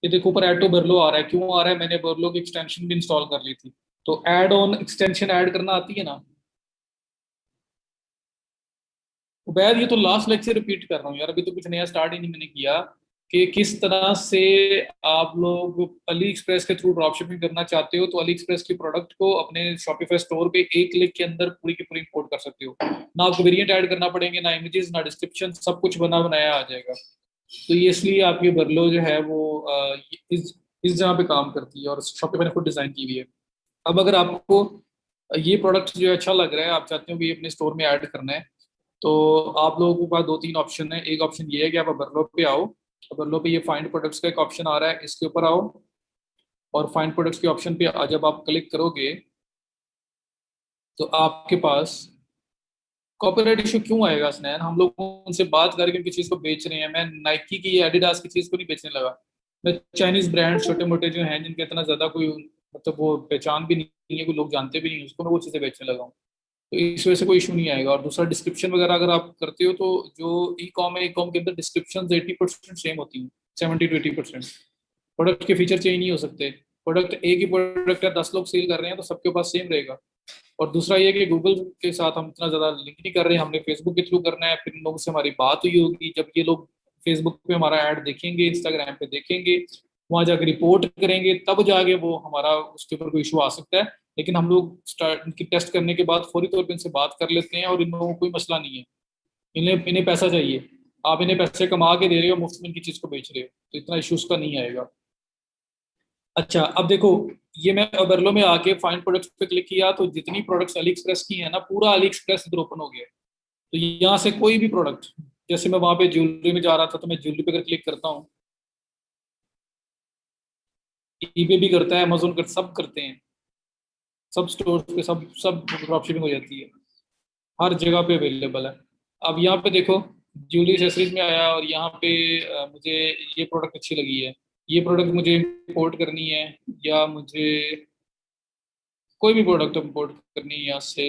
ये देखो ऊपर ऐड टू बर्लो आ रहा है, क्यों आ रहा है? मैंने बर्लो की एक्सटेंशन भी इंस्टॉल कर ली थी। तो ऐड ऑन एक्सटेंशन ऐड करना आती है ना। उबैद ये तो लास्ट लेक्चर रिपीट कर रहा हूँ यार, अभी तो कुछ नया स्टार्ट ही नहीं मैंने किया कि किस तरह से आप लोग अली एक्सप्रेस के थ्रू ड्रॉप शिपिंग करना चाहते हो तो अली एक्सप्रेस की प्रोडक्ट को अपने शॉपिफाई स्टोर पे एक क्लिक के अंदर पूरी की पूरी इंपोर्ट कर सकते हो। ना आपको वेरिएंट ऐड करना पड़ेंगे, ना इमेजेस, ना डिस्क्रिप्शन, सब कुछ बना बनाया आ जाएगा। तो ये इसलिए आपकी बर्लो जो है वो इस जगह पे काम करती है और शॉपिफाई ने खुद डिजाइन की हुई है। अब अगर आपको ये प्रोडक्ट जो है अच्छा लग रहा है, आप चाहते हो कि ये अपने स्टोर में ऐड करना है, तो आप लोगों के पास दो तीन ऑप्शन है। एक ऑप्शन ये है कि आप बर्लो पे आओ, बर्लो पे ये फाइंड प्रोडक्ट्स का एक ऑप्शन आ रहा है, इसके ऊपर आओ और फाइंड प्रोडक्ट्स के ऑप्शन पे जब आप क्लिक करोगे तो आपके पास कॉपीराइट इशू क्यों आएगा स्नैन? हम लोग उनसे बात करके उनकी चीज को बेच रहे हैं। मैं नाइकी की एडिडास की चीज को नहीं बेचने लगा। मैं चाइनीज ब्रांड छोटे मोटे जो हैं जिनके इतना ज्यादा कोई मतलब वो पहचान भी नहीं है, कोई लोग जानते भी नहीं उसको, मैं वो चीजें बेचने लगा हूँ। तो इस वजह से कोई इशू नहीं आएगा। और दूसरा डिस्क्रिप्शन वगैरह अगर आप करते हो तो जो ई कॉम है, ई कॉम के अंदर डिस्क्रिप्शन 80% सेम होती है, 70 to 80%। प्रोडक्ट के फीचर चेंज नहीं हो सकते। प्रोडक्ट एक ही प्रोडक्ट है, 10 लोग सेल कर रहे हैं तो सबके पास सेम रहेगा। और दूसरा ये कि गूगल के साथ हम इतना ज्यादा लिंक नहीं कर रहे हैं, हमने फेसबुक के थ्रू करना है। फिर इन लोगों से हमारी बात हुई होगी, जब ये लोग फेसबुक पे हमारा ऐड देखेंगे, इंस्टाग्राम पे देखेंगे, वहां जाकर रिपोर्ट करेंगे, तब जाके वो हमारा उसके ऊपर कोई इशू आ सकता है। लेकिन हम लोग स्टार्ट इनकी टेस्ट करने के बाद फौरी तौर पर इनसे बात कर लेते हैं और इन लोगों को कोई मसला नहीं है। इन्हें इन्हें पैसा चाहिए, आप इन्हें पैसे कमा के दे रहे हो, मुफ्त में इनकी चीज को बेच रहे हो, तो इतना इशूज का नहीं आएगा। अच्छा अब देखो, ये मैं अबरलो में आके फाइंड प्रोडक्ट्स पे क्लिक किया तो जितनी प्रोडक्ट्स अली एक्सप्रेस की है ना, पूरा अली एक्सप्रेस इधर ओपन हो गया। तो यहाँ से कोई भी प्रोडक्ट, जैसे मैं वहां पे ज्वेलरी में जा रहा था तो मैं ज्वेलरी पे अगर क्लिक करता हूँ, ईबे भी करता है, अमेजोन कर, सब करते हैं, सब स्टोर पे सब सब ड्रॉप शिपिंग हो जाती है, हर जगह पे अवेलेबल है। अब यहाँ पे देखो, ज्वेलरी एक्सेसरीज में आया और यहाँ पे मुझे ये प्रोडक्ट अच्छी लगी है, ये प्रोडक्ट मुझे इंपोर्ट करनी है, या मुझे कोई भी प्रोडक्ट इंपोर्ट करनी है यहाँ से।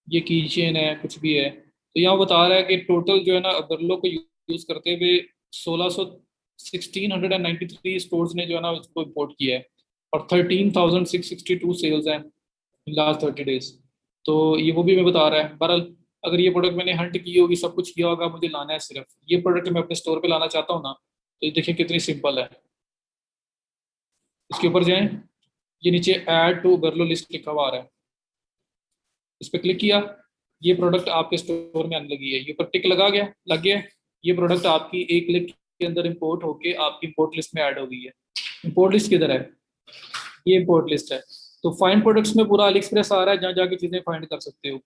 ये की चेन है, कुछ भी है, तो यहाँ बता रहा है कि टोटल जो है ना अबरलो को यूज करते हुए 1693 स्टोर्स ने जो है ना उसको इंपोर्ट किया है, और 13,662 सेल्स हैं लास्ट 30 डेज। तो ये वो भी मैं बता रहा है। बहरहाल अगर ये प्रोडक्ट मैंने हंट की होगी, सब कुछ किया होगा, मुझे लाना है सिर्फ ये प्रोडक्ट मैं अपने स्टोर पे लाना चाहता हूँ ना, तो ये देखिए कितनी सिंपल है। इसके ऊपर जाएं, ये नीचे ऐड टू बर्लो लिस्ट लिखा हुआ आ रहा है, इस पर क्लिक किया, ये प्रोडक्ट आपके स्टोर में आने लगी है, ये ऊपर टिक लगा गया, लग गया। ये प्रोडक्ट आपकी एक क्लिक के अंदर इंपोर्ट होके आपकी इंपोर्ट लिस्ट में ऐड हो गई है। इंपोर्ट लिस्ट किधर है? ये इंपोर्ट लिस्ट है। तो फाइंड प्रोडक्ट्स में पूरा अली एक्सप्रेस आ रहा है, जहाँ जाके चीजें फाइंड कर सकते हो।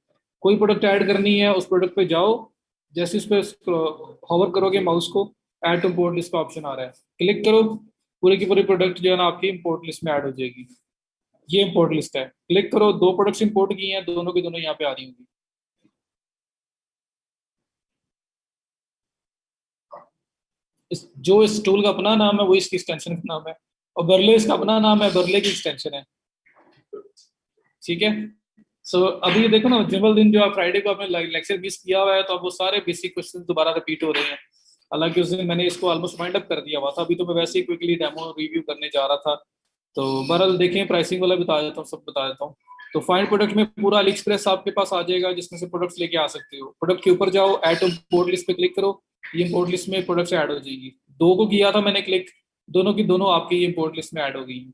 कोई प्रोडक्ट ऐड करनी है, उस प्रोडक्ट पे जाओ, जैसे उस पर होवर करोगे माउस को, ऐड टू इंपोर्ट लिस्ट का ऑप्शन आ रहा है, क्लिक करो, पूरी की पूरी प्रोडक्ट जो है ना आपकी इंपोर्ट लिस्ट में ऐड हो जाएगी। ये इंपोर्ट लिस्ट है, क्लिक करो, दो प्रोडक्ट्स इंपोर्ट की हैं, दोनों की दोनों यहाँ पे आ रही होंगी। जो इस टूल का अपना नाम है वो इसकी एक्सटेंशन का नाम है, और बर्ले इसका अपना नाम है, बर्ले की एक्सटेंशन है। ठीक है। सो अभी ये देखो ना, जिम्बल दिन जो आप फ्राइडे को आपने लेक्चर मिस किया हुआ है, तो अब वो सारे बेसिक क्वेश्चन दोबारा रिपीट हो रहे हैं। हालांकि उस दिन मैंने इसको ऑलमोस्ट वाइंड अप कर दिया हुआ था, अभी तो मैं वैसे ही क्विकली डेमो रिव्यू करने जा रहा था। तो बहरहाल देखें, प्राइसिंग वाला बता देता हूँ, सब बता देता हूँ। तो फाइंड प्रोडक्ट में पूरा अली एक्सप्रेस आपके पास आ जाएगा, जिसमें से प्रोडक्ट्स लेके आ सकते हो। प्रोडक्ट के ऊपर जाओ, ऐड टू इंपोर्ट लिस्ट पे क्लिक करो, ये इंपोर्ट लिस्ट में प्रोडक्ट्स ऐड हो जाएगी। दो को किया था मैंने क्लिक, दोनों की दोनों आपकी इंपोर्ट लिस्ट में ऐड हो गई।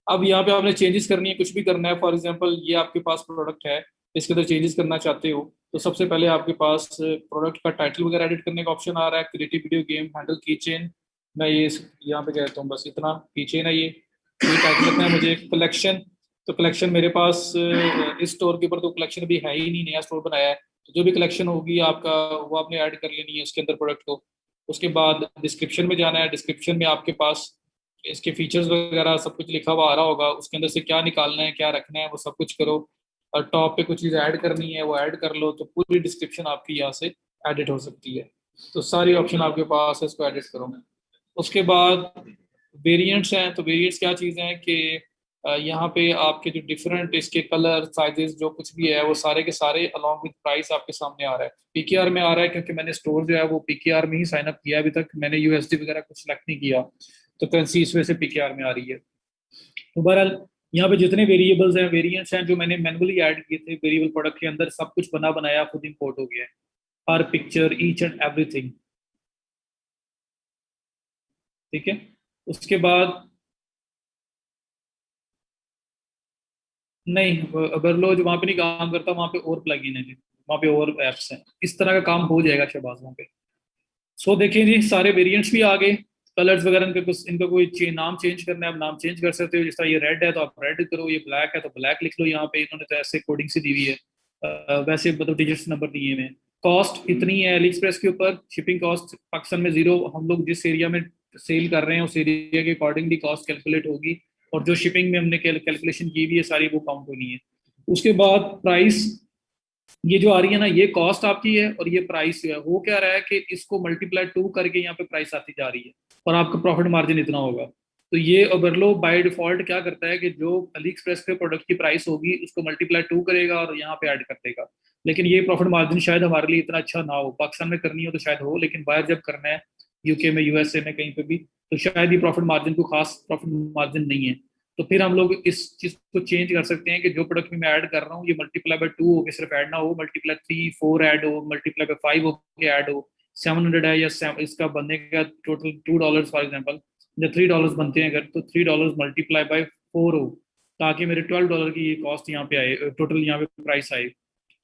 अब यहाँ पे आपने चेंजेस करनी है, कुछ भी करना है, फॉर एग्जांपल ये आपके पास प्रोडक्ट है, इसके अंदर चेंजेस करना चाहते हो, तो सबसे पहले आपके पास प्रोडक्ट का टाइटल वगैरह एडिट करने का ऑप्शन आ रहा है, क्रिएटिव वीडियो गेम हैंडल की चेन। मैं ये यहाँ पे कहता हूँ बस इतना, की चेन है ये टाइटल रखना है मुझे। कलेक्शन, तो कलेक्शन मेरे पास इस स्टोर के ऊपर तो कलेक्शन भी है ही नहीं, नया स्टोर बनाया है, तो जो भी कलेक्शन होगी आपका वो आपने ऐड कर लेनी है उसके अंदर प्रोडक्ट को। उसके बाद डिस्क्रिप्शन में जाना है, डिस्क्रिप्शन में आपके पास इसके फीचर्स वगैरह सब कुछ लिखा हुआ आ रहा होगा, उसके अंदर से क्या निकालना है, क्या रखना है, वो सब कुछ करो। और टॉप पे कुछ चीज़ ऐड करनी है वो ऐड कर लो, तो पूरी डिस्क्रिप्शन आपकी यहाँ से एडिट हो सकती है। तो सारी ऑप्शन आपके पास है, इसको एडिट करो। उसके बाद वेरिएंट्स हैं, तो वेरिएंट्स क्या चीज़ें हैं कि यहाँ पे आपके जो डिफरेंट इसके कलर साइजेस जो कुछ भी है वो सारे के सारे अलॉन्ग विद प्राइस आपके सामने आ रहा है। पीकेआर में आ रहा है क्योंकि मैंने स्टोर जो है वो पीकेआर में ही साइन अप किया, अभी तक मैंने यूएसडी वगैरह कुछ सेलेक्ट नहीं किया, तो करेंसी इस वजह से पीकेआर में आ रही है। तो बहरहाल यहाँ पे जितने वेरिएबल्स हैं वेरिएंट्स हैं जो मैंने मैनुअली ऐड किए थे वेरिएबल प्रोडक्ट के अंदर, सब कुछ बना बनाया खुद इंपोर्ट हो गया है, हर पिक्चर ईच एंड एवरीथिंग। ठीक है। उसके बाद नहीं, अबरलो जो वहाँ पे नहीं काम करता, वहाँ पे और प्लगइन है जी, वहाँ पे और एप्स हैं, इस तरह का काम हो जाएगा शहबाज वहाँ पे। सो देखिए जी, सारे वेरिएंट्स भी आ गए, कलर्स वगैरह इनका कुछ, इनका कोई नाम चेंज करना है आप नाम चेंज कर सकते हो, जिस तरह ये रेड है तो आप रेड करो, ये ब्लैक है तो ब्लैक लिख लो, यहाँ पे इन्होंने तो ऐसे कोडिंग सी दी हुई है, वैसे मतलब डिजिट्स नंबर दिए हुए हैं। कॉस्ट इतनी है अली एक्सप्रेस के ऊपर, शिपिंग कॉस्ट पाकिस्तान में जीरो, हम लोग जिस एरिया में सेल कर रहे हैं उस एरिया के अकॉर्डिंगली कॉस्ट कैलकुलेट होगी, और जो शिपिंग में हमने कैलकुलेशन की हुई है सारी वो काउंट होनी है। उसके बाद प्राइस, ये जो आ रही है ना ये कॉस्ट आपकी है, और ये प्राइस है, वो क्या रहा है कि इसको मल्टीप्लाई टू करके यहाँ पे प्राइस आती जा रही है, और आपका प्रॉफिट मार्जिन इतना होगा। तो ये ओबरलो बाय डिफॉल्ट क्या करता है कि जो अली एक्सप्रेस के प्रोडक्ट की प्राइस होगी उसको मल्टीप्लाई टू करेगा और यहाँ पे ऐड कर देगा। लेकिन ये प्रॉफिट मार्जिन शायद हमारे लिए इतना अच्छा ना हो, पाकिस्तान में करनी हो तो शायद हो, लेकिन बाहर जब करना है यूके में यूएसए में कहीं पे भी, तो शायद ये प्रॉफिट मार्जिन को खास प्रॉफिट मार्जिन नहीं है। तो फिर हम लोग इस चीज को चेंज कर सकते हैं कि जो प्रोडक्ट में मैं ऐड कर रहा हूँ ये मल्टीप्लाई बाय टू हो के सिर्फ ऐड ना हो, मल्टीप्लाई थ्री फोर ऐड हो, मल्टीप्लाई बाय फाइव हो के ऐड हो, 700 है या इसका बनने का टोटल $2 फॉर एग्जाम्पल, जब $3 बनते हैं अगर, तो $3 मल्टीप्लाई बाय फोर हो, ताकि मेरे $12 की ये कॉस्ट यहाँ पे आए, टोटल यहाँ पे प्राइस आए।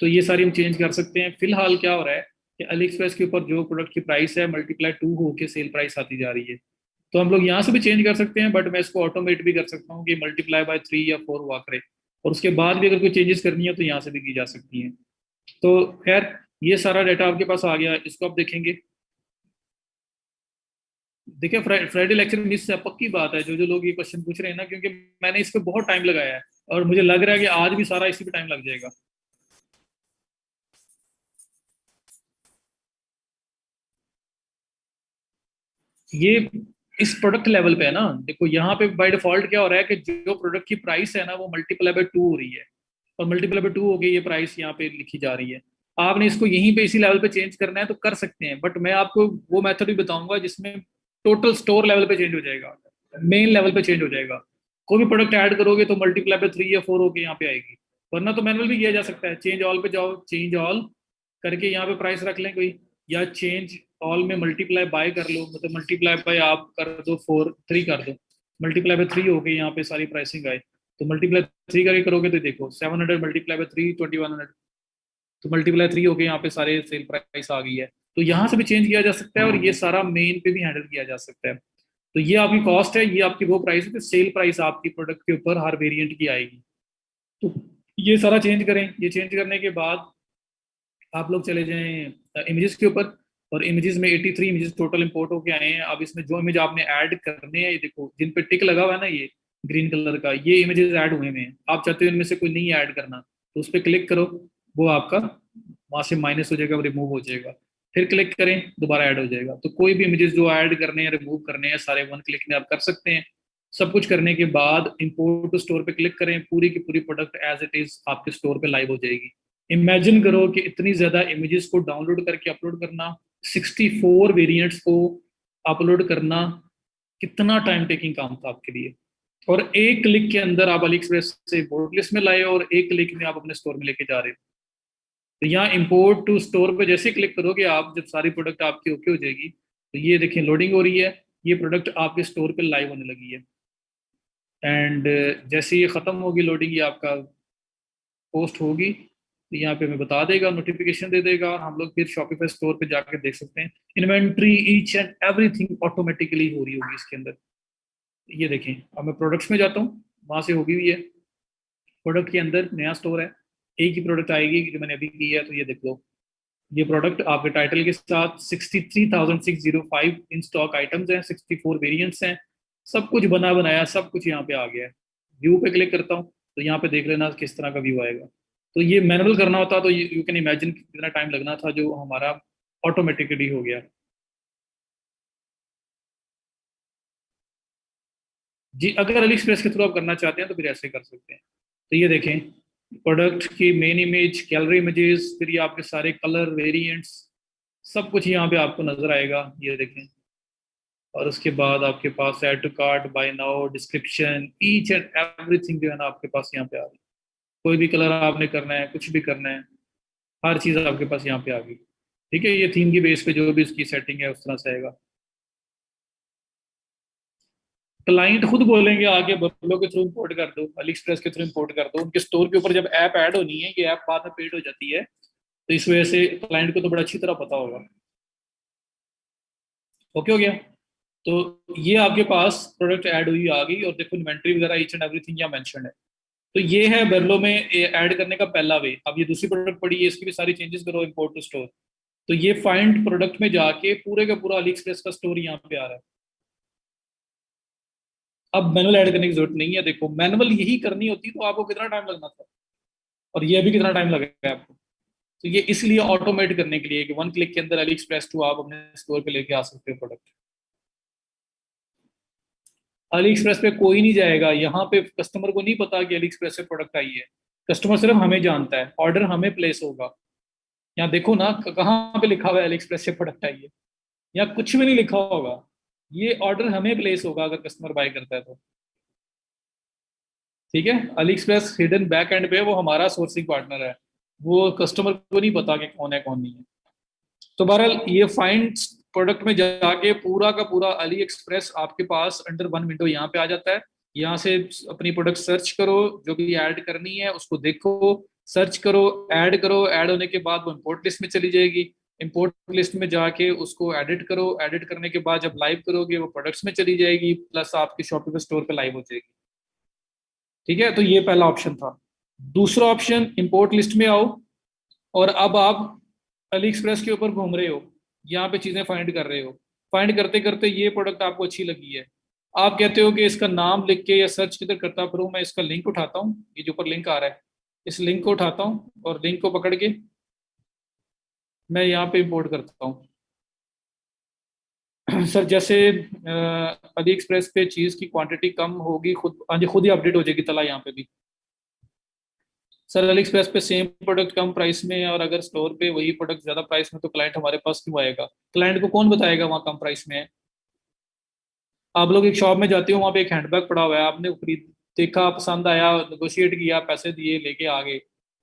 तो ये सारी हम चेंज कर सकते हैं। फिलहाल क्या हो रहा है कि अली एक्सप्रेस के ऊपर जो प्रोडक्ट की प्राइस है मल्टीप्लाई टू हो के सेल प्राइस आती जा रही है। तो हम लोग यहाँ से भी चेंज कर सकते हैं, बट मैं इसको ऑटोमेट भी कर सकता हूँ कि मल्टीप्लाई बाय थ्री या फोर हुआ करे, और उसके बाद भी अगर कोई चेंजेस करनी है तो यहाँ से भी की जा सकती है। तो खैर, ये सारा डाटा आपके पास आ गया, इसको आप देखेंगे। देखिए फ्राइडे लेक्चर मिस है, पक्की बात है, जो जो लोग ये क्वेश्चन पूछ रहे हैं ना, क्योंकि मैंने इस पे बहुत टाइम लगाया है, और मुझे लग रहा है कि आज भी सारा इसी पे टाइम लग जाएगा। ये इस प्रोडक्ट लेवल पे है ना, देखो यहाँ पे बाय डिफॉल्ट क्या हो रहा है कि जो प्रोडक्ट की प्राइस है ना वो मल्टीप्लाई बाय टू हो रही है, और मल्टीप्लाई बाय टू हो गई, ये प्राइस यहाँ पे लिखी जा रही है। आपने इसको यहीं पे इसी लेवल पे चेंज करना है तो कर सकते हैं, बट मैं आपको वो मेथड भी बताऊंगा जिसमें टोटल स्टोर लेवल पे चेंज हो जाएगा, मेन लेवल पे चेंज हो जाएगा। कोई भी प्रोडक्ट ऐड करोगे तो मल्टीप्लाई बाय थ्री या फोर होके यहाँ पे आएगी, वरना तो मैनुअल भी किया जा सकता है, चेंज ऑल पे जाओ, चेंज ऑल करके यहाँ पे प्राइस रख लें कोई, या चेंज ऑल में मल्टीप्लाई बाय कर लो, मतलब मल्टीप्लाई बाय आप कर दो फोर थ्री कर दो, मल्टीप्लाई बाय थ्री हो गई यहाँ पे सारी प्राइसिंग आए, तो मल्टीप्लाई थ्री करके करोगे तो देखो 700 मल्टीप्लाई बाय थ्री 2100, तो मल्टीप्लाई थ्री हो गए, यहाँ पे सारे सेल प्राइस आ गई है। तो यहाँ से भी चेंज किया जा सकता है, और ये सारा मेन पे भी हैंडल किया जा सकता है। तो ये आपकी कॉस्ट है, ये आपकी वो प्राइस है कि सेल प्राइस आपकी प्रोडक्ट के ऊपर हर वेरिएंट की आएगी। तो ये सारा चेंज करें, ये चेंज करने के बाद आप लोग चले जाएं इमेजेस के ऊपर, और इमेजेस में 83 इमेजेस टोटल इंपोर्ट होके आए हैं। अब इसमें जो इमेज आपने ऐड करने हैं, ये देखो जिन पे टिक लगा हुआ है ना, ये ग्रीन कलर का, ये इमेजेस ऐड हुए हैं, आप चाहते हो इनमें से कोई नहीं ऐड करना तो उस पर क्लिक करो, वो आपका वहां से माइनस हो जाएगा, रिमूव हो जाएगा, फिर क्लिक करें दोबारा ऐड हो जाएगा। तो कोई भी इमेजेस जो ऐड करने हैं रिमूव करने हैं सारे वन क्लिक में आप कर सकते हैं। सब कुछ करने के बाद इंपोर्ट टू स्टोर पे क्लिक करें, पूरी की पूरी प्रोडक्ट एज इट इज आपके स्टोर पे लाइव हो जाएगी। इमेजिन करो कि इतनी ज्यादा इमेजेस को डाउनलोड करके अपलोड करना, 64 वेरिएंट्स को अपलोड करना, कितना टाइम टेकिंग काम था आपके लिए, और एक क्लिक के अंदर आप अली एक्सप्रेस से इम्पोर्ट लिस्ट में लाए और एक क्लिक में आप अपने स्टोर में लेके जा रहे हो। तो यहाँ इम्पोर्ट टू स्टोर पे जैसे क्लिक करोगे आप, जब सारी प्रोडक्ट आपकी ओके हो जाएगी, तो ये देखिए लोडिंग हो रही है, ये प्रोडक्ट आपके स्टोर पे लाइव होने लगी है। एंड जैसे ये खत्म होगी लोडिंग, ये आपका पोस्ट होगी, तो यहाँ पे हमें बता देगा, नोटिफिकेशन दे देगा, और हम लोग फिर शॉपिफाई स्टोर पे जाकर देख सकते हैं inventory each and everything automatically हो रही होगी इसके अंदर। ये देखें, अब मैं प्रोडक्ट्स में जाता हूँ, वहां से होगी हुई है, प्रोडक्ट के अंदर नया स्टोर है, एक ही प्रोडक्ट आएगी जो मैंने अभी की है, तो ये देख लो, ये प्रोडक्ट आपके टाइटल के साथ 63,605 इन स्टॉक आइटम्स हैं, 64 वेरिएंट्स हैं, सब कुछ बना बनाया, सब कुछ यहाँ पे आ गया है। व्यू पे क्लिक करता हूँ तो यहाँ पे देख लेना किस तरह का व्यू आएगा। तो ये मैनुअल करना होता तो यू कैन इमेजिन कितना टाइम लगना था, जो हमारा ऑटोमेटिकली हो गया। जी, अगर अली एक्सप्रेस के थ्रू आप करना चाहते हैं तो फिर ऐसे कर सकते हैं। तो ये देखें, प्रोडक्ट की मेन इमेज, गैलरी इमेजेस, फिर ये आपके सारे कलर वेरिएंट्स, सब कुछ यहाँ पे आपको नजर आएगा, ये देखें। और उसके बाद आपके पास add to cart, buy now, description, each and everything जो है ना आपके पास यहाँ पे आ गई। कोई भी कलर आपने करना है, कुछ भी करना है, हर चीज़ आपके पास यहाँ पे आ गई। ठीक है, ये थीम की बेस पे जो भी इसकी सेटिंग है उस तरह से आएगा। क्लाइंट खुद बोलेंगे आगे बफलो के थ्रू इंपोर्ट कर दो, अली एक्सप्रेस के थ्रू इंपोर्ट कर दो। उनके स्टोर के ऊपर जब ऐप ऐड होनी है, ये ऐप बाद में पेड हो जाती है, तो इस वजह से क्लाइंट को तो बड़ा अच्छी तरह पता होगा। ओके हो गया। तो ये आपके पास प्रोडक्ट ऐड हुई आ गई, और देखो इन्वेंट्री वगैरह ईच एंड एवरीथिंग यहाँ मेंशन है। तो ये है बेरलो में ऐड करने का पहला वे। अब ये दूसरी प्रोडक्ट पड़ी है, इसकी भी सारी चेंजेस करो, इंपोर्ट टू स्टोर। तो ये फाइंड प्रोडक्ट में जाके पूरे का पूरा अली एक्सप्रेस का स्टोर यहाँ पे आ रहा है। अब मैनुअल ऐड करने की जरूरत नहीं है। देखो, मैनुअल यही करनी होती तो आपको कितना टाइम लगना था, और ये भी कितना टाइम लगेगा आपको। तो ये इसलिए ऑटोमेट करने के लिए कि वन क्लिक के अंदर अली एक्सप्रेस टू आप अपने स्टोर पे लेके आ सकते हो प्रोडक्ट। अली एक्सप्रेस पे कोई नहीं जाएगा, यहाँ पे कस्टमर को नहीं पता कि अली एक्सप्रेस से प्रोडक्ट आई है। कस्टमर सिर्फ हमें जानता है, ऑर्डर हमें प्लेस होगा। यहाँ देखो ना, कहाँ पे लिखा हुआ है अली एक्सप्रेस से प्रोडक्ट आई है, या कुछ भी नहीं लिखा होगा। ये ऑर्डर हमें प्लेस होगा अगर कस्टमर बाय करता है तो। ठीक है, Ali express hidden back and पे वो हमारा सोर्सिंग पार्टनर है, वो कस्टमर को नहीं पता कि कौन है कौन नहीं है। तो बहरहाल ये फाइंड प्रोडक्ट में जाके पूरा का पूरा अली एक्सप्रेस आपके पास अंडर वन विंडो यहाँ पे आ जाता है। यहाँ से अपनी प्रोडक्ट सर्च करो, जो भी ऐड करनी है उसको देखो, सर्च करो, ऐड करो, ऐड होने के बाद वो इम्पोर्ट लिस्ट में चली जाएगी। इम्पोर्ट लिस्ट में जाके उसको एडिट करो, एडिट करने के बाद जब लाइव करोगे वो प्रोडक्ट्स में चली जाएगी, प्लस आपके शॉपिंग स्टोर पे लाइव हो जाएगी। ठीक है, तो ये पहला ऑप्शन था। दूसरा ऑप्शन, इंपोर्ट लिस्ट में आओ, और अब आप अली एक्सप्रेस के ऊपर घूम रहे हो, यहाँ पे चीजें फाइंड कर रहे हो। फाइंड करते करते ये प्रोडक्ट आपको अच्छी लगी है, आप कहते हो कि इसका नाम लिख के या सर्च किधर करता फिरूं, मैं इसका लिंक उठाता हूँ, ये जो ऊपर लिंक आ रहा है, इस लिंक को उठाता हूँ और लिंक को पकड़ के मैं यहाँ पे इंपोर्ट करता हूँ। सर जैसे अली एक्सप्रेस पे चीज की क्वांटिटी कम होगी, खुद, हाँ जी, खुद ही अपडेट हो जाएगी तला यहाँ पे भी। सर अली एक्सप्रेस पे सेम प्रोडक्ट कम प्राइस में है, और अगर स्टोर पे वही प्रोडक्ट ज्यादा प्राइस में, तो क्लाइंट हमारे पास क्यों आएगा? क्लाइंट को कौन बताएगा वहाँ कम प्राइस में है? आप लोग एक शॉप में जाते हो, वहाँ पे एक हैंडबैग पड़ा हुआ है, आपने खरीद, देखा, पसंद आया, नेगोशिएट किया, पैसे दिए, लेके आ गए।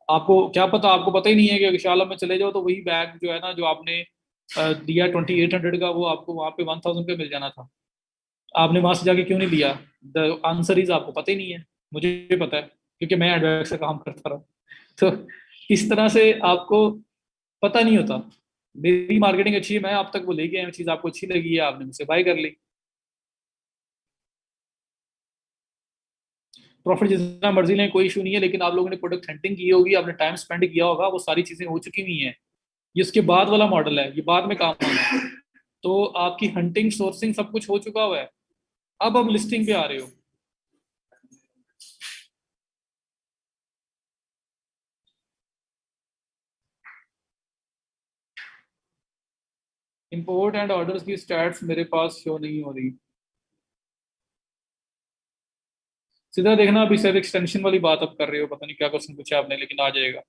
आपको क्या पता, आपको पता ही नहीं है कि विशाला में चले जाओ तो वही बैग जो है ना, जो आपने दिया 2800 का, वो आपको वहाँ पे 1000 पे मिल जाना था। आपने वहां से जाके क्यों नहीं लिया? द आंसर इज आपको पता ही नहीं है। मुझे पता है, क्योंकि मैं हैंडबैग से काम करता रहा। तो इस तरह से आपको पता नहीं होता। मेरी मार्केटिंग अच्छी है, मैं आप तक वो लेके आया, चीज आपको अच्छी लगी है, आपने मुझसे बाय कर ली। प्रॉफिट जितना मर्जी लें, कोई इशू नहीं है, लेकिन आप लोगों ने प्रोडक्ट हंटिंग की होगी, आपने टाइम स्पेंड किया होगा, वो सारी चीजें हो चुकी हुई हैं। ये उसके बाद वाला मॉडल है, ये बाद में काम आना है। तो आपकी हंटिंग, सोर्सिंग सब कुछ हो चुका हुआ है। अब लिस्टिंग पे आ रहे हो। इंपोर्ट एंड ऑर्डर्स की स्टैट्स मेरे पास शो नहीं हो रही। सीधा देखना, अभी शायद एक्सटेंशन वाली बात आप कर रहे हो, पता नहीं क्या क्वेश्चन पूछा आपने, लेकिन आ जाएगा।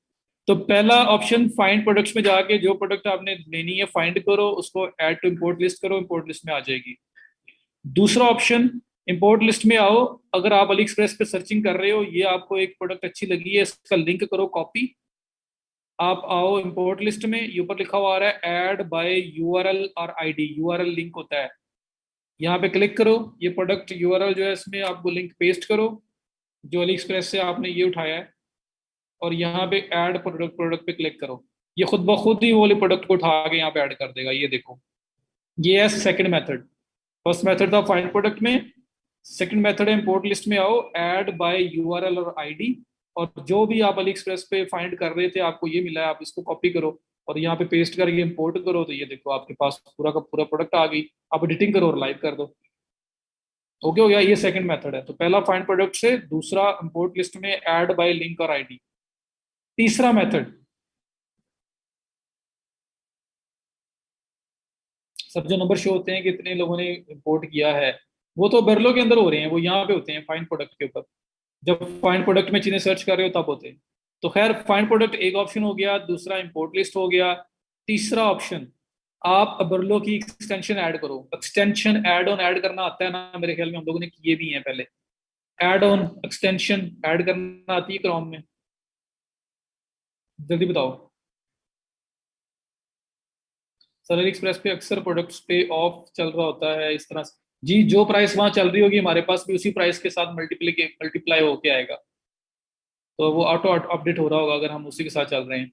तो पहला ऑप्शन, फाइंड प्रोडक्ट्स में जाके जो प्रोडक्ट आपने लेनी है फाइंड करो, उसको ऐड टू इंपोर्ट लिस्ट करो, इंपोर्ट लिस्ट में आ जाएगी। दूसरा ऑप्शन, इंपोर्ट लिस्ट में आओ, अगर आप अली एक्सप्रेस पे सर्चिंग कर रहे हो, ये आपको एक प्रोडक्ट अच्छी लगी है, इसका लिंक करो कॉपी, आप आओ इंपोर्ट लिस्ट में, ये ऊपर लिखा हुआ आ रहा है ऐड बाय यूआरएल और आईडी, यूआरएल लिंक होता है, यहाँ पे क्लिक करो, ये प्रोडक्ट यूआरएल जो है इसमें आपको लिंक पेस्ट करो, जो अली एक्सप्रेस से आपने ये उठाया है, और यहाँ पे ऐड प्रोडक्ट, प्रोडक्ट पे क्लिक करो। ये खुद ब खुद ही वो वाले प्रोडक्ट को उठा के यहाँ पे ऐड कर देगा, ये देखो। ये है सेकंड मेथड। फर्स्ट मेथड था फाइंड प्रोडक्ट में, सेकंड मेथड है इंपोर्ट लिस्ट में आओ, ऐड बाय यूआरएल और आईडी, और जो भी आप अली एक्सप्रेस पे फाइंड कर रहे थे आपको ये मिला है, आप इसको कॉपी करो और यहाँ पे पेस्ट करके इंपोर्ट करो, तो ये देखो आपके पास पूरा का पूरा प्रोडक्ट आ गई। आप एडिटिंग करो और लाइव कर दो। ओके हो गया, ये सेकंड मेथड है। तो पहला फाइंड प्रोडक्ट से, दूसरा इंपोर्ट लिस्ट में ऐड बाय लिंक और आईडी। तीसरा मेथड, सब जो नंबर शो होते हैं कि इतने लोगों ने इंपोर्ट किया है, वो तो बर्लो के अंदर हो रहे हैं, वो यहाँ पे होते हैं फाइन प्रोडक्ट के ऊपर। जब फाइन प्रोडक्ट में चीजें सर्च कर रहे हो तब होते हैं। तो खैर फाइन प्रोडक्ट एक ऑप्शन हो गया, दूसरा इंपोर्ट लिस्ट हो गया। तीसरा ऑप्शन, आप बर्लो की एक्सटेंशन ऐड करो। एक्सटेंशन ऐड ऑन ऐड करना आता है ना, मेरे ख्याल में हम लोगों ने किए भी हैं पहले। ऐड ऑन एक्सटेंशन ऐड करना आती है क्रोम में? जल्दी बताओ। सैलरी एक्सप्रेस पे अक्सर प्रोडक्ट्स पे ऑफ चल रहा होता है इस तरह से। जी, जो प्राइस वहां चल रही होगी हमारे पास भी उसी प्राइस के साथ मल्टीप्लाई होके आएगा। तो वो ऑटो अपडेट हो रहा होगा अगर हम उसी के साथ चल रहे हैं।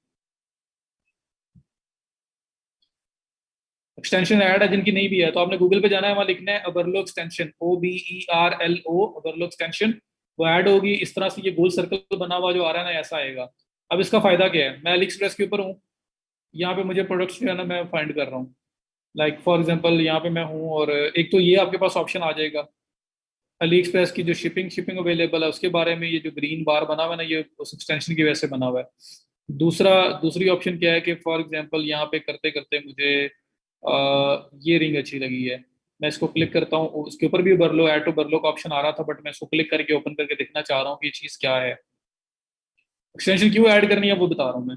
एक्सटेंशन ऐड है जिनकी नहीं भी है तो आपने गूगल पे जाना है, वहां लिखना है अबरलो एक्सटेंशन, OBERLO, अबरलो एक्सटेंशन। वो ऐड होगी इस तरह से, ये गोल सर्कल बना हुआ जो आ रहा है ना, ऐसा आएगा। अब इसका फायदा क्या है, मैं अली एक्सप्रेस के ऊपर हूँ, यहाँ पे मुझे प्रोडक्ट्स जो है ना मैं फाइंड कर रहा हूँ। लाइक फॉर एग्जांपल यहाँ पे मैं हूँ, और एक तो ये आपके पास ऑप्शन आ जाएगा अली एक्सप्रेस की जो शिपिंग शिपिंग अवेलेबल है उसके बारे में। ये जो ग्रीन बार बना हुआ है ना, ये उस एक्सटेंशन की वजह से बना हुआ है। दूसरी ऑप्शन क्या है कि फॉर एग्जांपल यहाँ पे करते करते मुझे ये रिंग अच्छी लगी है, मैं इसको क्लिक करता हूँ, उसके ऊपर भी बरलो ऐड टू बरलो का ऑप्शन आ रहा था, बट मैं इसको क्लिक करके ओपन करके देखना चाह रहा हूँ कि ये चीज़ क्या है। एक्सटेंशन क्यों ऐड करनी है वो बता रहा हूँ मैं।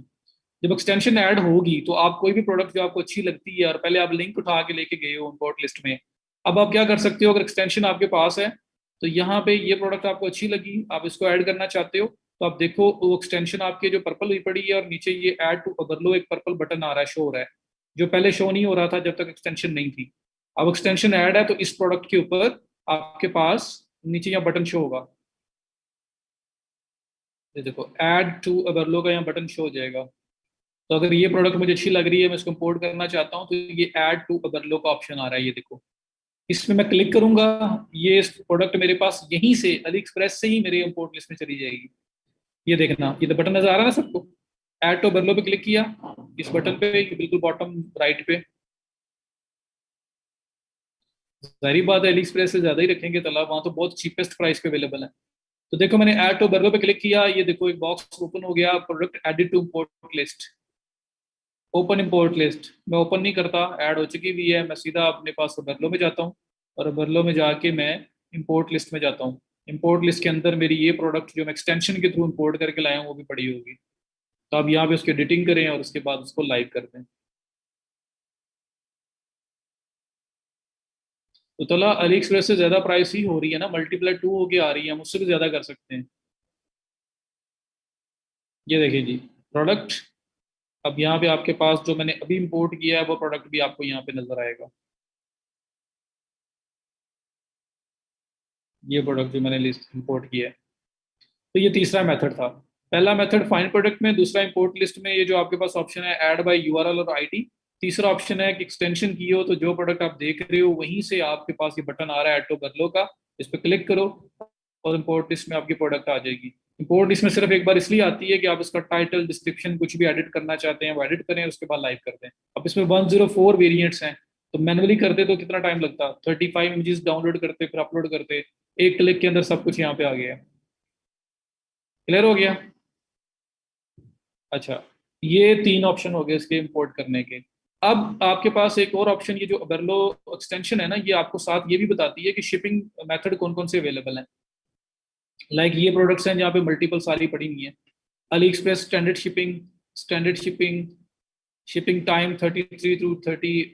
जब एक्सटेंशन ऐड होगी तो आप कोई भी प्रोडक्ट जो आपको अच्छी लगती है और पहले आप लिंक उठा के लेके गए हो इंपोर्ट लिस्ट में, अब आप क्या कर सकते हो, अगर एक्सटेंशन आपके पास है तो यहाँ पे ये प्रोडक्ट आपको अच्छी लगी, आप इसको ऐड करना चाहते हो, तो आप देखो वो एक्सटेंशन आपके जो पर्पल हुई पड़ी है और नीचे ये ऐड टू ओवरलो एक पर्पल बटन आ रहा है, शो हो रहा है, जो पहले शो नहीं हो रहा था जब तक एक्सटेंशन नहीं थी। अब एक्सटेंशन ऐड है तो इस प्रोडक्ट के ऊपर आपके पास नीचे यहाँ बटन शो होगा। ये देखो ऐड टू ओवरलो का यहाँ बटन शो हो जाएगा। तो अगर ये प्रोडक्ट मुझे अच्छी लग रही है, मैं इसको इंपोर्ट करना चाहता हूँ, तो ये ऐड टू अदरलो का ऑप्शन आ रहा है, ये देखो। इसमें मैं क्लिक करूंगा, ये प्रोडक्ट मेरे पास यहीं से अली एक्सप्रेस से ही मेरे इंपोर्ट लिस्ट में चली जाएगी। ये देखना, ये तो बटन नजर आ रहा है ना सबको। ऐड टू अदरलो पे क्लिक किया, इस बटन पे, ये बिल्कुल बॉटम राइट पे। जाहिर बात है अली एक्सप्रेस से ज्यादा ही रखेंगे तालाब, वहां तो बहुत चीपेस्ट प्राइस पे अवेलेबल है। तो देखो मैंने ऐड टू अदरलो पे क्लिक किया, ये देखो एक बॉक्स ओपन हो गया, product added to import list. Open import list मैं ओपन नहीं करता, ऐड हो चुकी हुई है, मैं सीधा अपने पास बर्लो में जाता हूँ, और बर्लो में जाके मैं इंपोर्ट लिस्ट में जाता हूँ। इंपोर्ट लिस्ट के अंदर मेरी ये प्रोडक्ट जो मैं एक्सटेंशन के थ्रू इंपोर्ट करके लाया हूँ वो भी पड़ी होगी। तो अब यहाँ पे उसकी एडिटिंग करें और उसके बाद उसको लाइव कर दें। तो तला अली एक्सप्रेस से ज्यादा प्राइस ही हो रही है ना, मल्टीप्लाई 2 होके आ रही है, हम उससे भी ज्यादा कर सकते हैं। ये देखिए जी, प्रोडक्ट। अब यहाँ पे आपके पास जो मैंने अभी इंपोर्ट किया है वो प्रोडक्ट भी आपको यहाँ पे नजर आएगा। ये प्रोडक्ट जो मैंने लिस्ट इंपोर्ट किया है। तो ये तीसरा मेथड था। पहला मेथड फाइंड प्रोडक्ट में, दूसरा इंपोर्ट लिस्ट में, ये जो आपके पास ऑप्शन है ऐड बाय यूआरएल और आईडी। तीसरा ऑप्शन है कि एक्सटेंशन की हो तो जो प्रोडक्ट आप देख रहे हो वहीं से आपके पास ये बटन आ रहा है ऐड टू बदलो का, इस पर क्लिक करो और इंपोर्ट लिस्ट में आपकी प्रोडक्ट आ जाएगी। इंपोर्ट लिस्ट में सिर्फ एक बार इसलिए आती है कि आप इसका टाइटल डिस्क्रिप्शन कुछ भी एडिट करना चाहते हैं वो एडिट करें, उसके बाद लाइव कर दें। अब इसमें 104 वेरिएंट्स हैं, तो मैनुअली करते तो कितना टाइम लगता, 35 इमेजेस डाउनलोड करते फिर अपलोड करते। एक क्लिक के अंदर सब कुछ यहाँ पे आ गया। क्लियर हो गया? अच्छा, ये तीन ऑप्शन हो गए इसके इंपोर्ट करने के। अब आपके पास एक और ऑप्शन, ये जो अबरलो एक्सटेंशन है ना, ये आपको साथ ये भी बताती है कि शिपिंग मेथड कौन कौन से अवेलेबल हैं। लाइक ये प्रोडक्ट्स हैं जहाँ पे मल्टीपल सारी पड़ी हुई हैं। AliExpress standard shipping, standard shipping, shipping time 33 to 33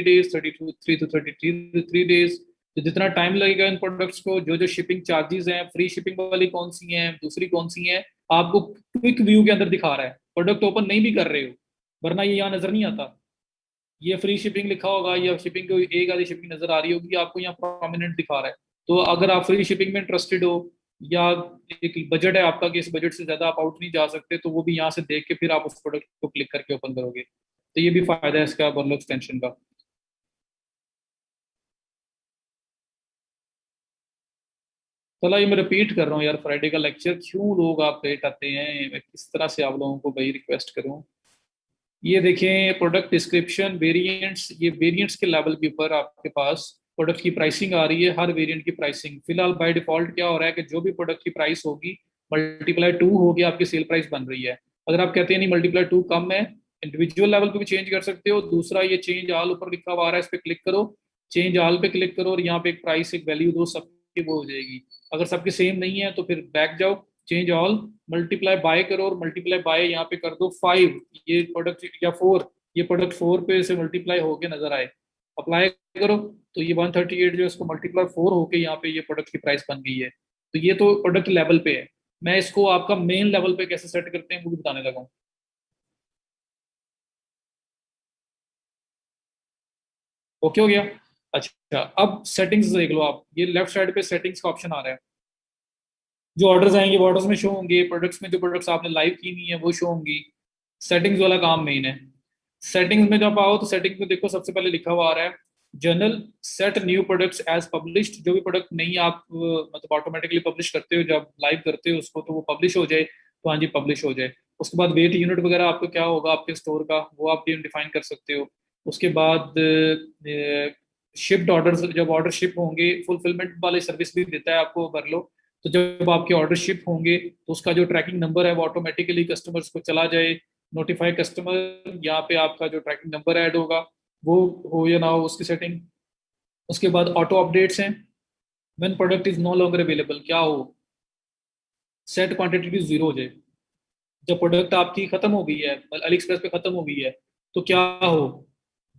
days, 32 3 to 33 days. तो जितना टाइम लगेगा इन प्रोडक्ट्स को, जो जो शिपिंग चार्जेस हैं, फ्री शिपिंग वाली कौन सी हैं, दूसरी कौन सी हैं, आपको क्विक व्यू के अंदर दिखा रहा है। प्रोडक्ट ओपन नहीं भी कर रहे हो, वरना ये यहाँ नजर नहीं आता। ये फ्री शिपिंग लिखा होगा या शिपिंग को एक आधी शिपिंग नजर आ रही होगी, आपको यहाँ प्रोमिनेंट दिखा रहा है। तो अगर आप फ्री शिपिंग में इंटरेस्टेड हो, या एक बजट है आपका कि इस बजट से ज्यादा आप आउट नहीं जा सकते, तो वो भी यहाँ से देख के फिर आप उस प्रोडक्ट को क्लिक करके ओपन करोगे। तो ये भी फायदा है इसका बर्लो एक्सटेंशन का। चला ये मैं रिपीट कर रहा हूँ यार, फ्राइडे का लेक्चर क्यों लोग आप लेट आते हैं, मैं किस तरह से आप लोगों को भाई रिक्वेस्ट करूँ। ये देखें प्रोडक्ट डिस्क्रिप्शन वेरिएंट्स, ये वेरिएंट्स के लेवल के ऊपर आपके पास प्रोडक्ट की प्राइसिंग आ रही है, हर वेरिएंट की प्राइसिंग। फिलहाल बाय डिफॉल्ट क्या हो रहा है कि जो भी प्रोडक्ट की प्राइस होगी मल्टीप्लाई 2 होगी, आपकी सेल प्राइस बन रही है। अगर आप कहते हैं नहीं मल्टीप्लाई 2 कम है, इंडिविजुअल लेवल पे भी चेंज कर सकते हो। दूसरा ये चेंज ऑल ऊपर लिखा हुआ आ रहा है, इस पर क्लिक करो, चेंज ऑल पे क्लिक करो और यहाँ पे एक प्राइस एक वैल्यू दो, सबकी वो हो जाएगी। अगर सबके सेम नहीं है तो फिर बैक जाओ, चेंज ऑल, मल्टीप्लाई बाय करो और मल्टीप्लाई बाय यहाँ पे कर दो 5, ये प्रोडक्ट या 4, ये प्रोडक्ट 4 पे से मल्टीप्लाई होके नजर आए, अप्लाई करो तो ये 138 जो है इसको मल्टीप्लाई 4 होके यहाँ पे ये प्रोडक्ट की प्राइस बन गई है। तो ये तो प्रोडक्ट लेवल पे है। मैं इसको आपका मेन लेवल पे कैसे सेट करते हैं वो भी बताने लगा हूँ। ओके हो गया। अच्छा, अब सेटिंग्स देख लो आप, ये लेफ्ट साइड पे सेटिंग्स का ऑप्शन आ रहा है। जो ऑर्डर्स आएंगे वो ऑर्डर्स में शो होंगे, प्रोडक्ट्स में जो प्रोडक्ट्स आपने लाइव की हुई है वो शो होंगी। सेटिंग्स वाला काम मेन है। सेटिंग्स में जब आओ तो सेटिंग्स में देखो सबसे पहले लिखा हुआ आ रहा है general, set new products as published. जो भी प्रोडक्ट नहीं आप मतलब ऑटोमेटिकली पब्लिश करते हो, जब लाइव करते हो उसको तो वो पब्लिश हो जाए, तो हाँ जी पब्लिश हो जाए। उसके बाद वेट यूनिट वगैरह आपको क्या होगा आपके स्टोर का वो आप डिफाइन कर सकते हो। उसके बाद शिफ्ट ऑर्डर, जब ऑर्डर शिप होंगे, फुलफिलमेंट वाली सर्विस भी देता है आपको, भर लो। तो जब आपके ऑर्डर शिप होंगे तो उसका जो ट्रैकिंग नंबर है वो ऑटोमेटिकली कस्टमर्स को चला जाए, नोटिफाई कस्टमर, यहाँ पे आपका जो ट्रैकिंग नंबर ऐड होगा वो हो या ना हो उसकी सेटिंग। उसके बाद ऑटो अपडेट्स हैं, when product is no longer available क्या हो, सेट क्वांटिटी टू जीरो हो जाए। जब प्रोडक्ट आपकी खत्म हो गई है, अली एक्सप्रेस पे खत्म हो गई है, तो क्या हो,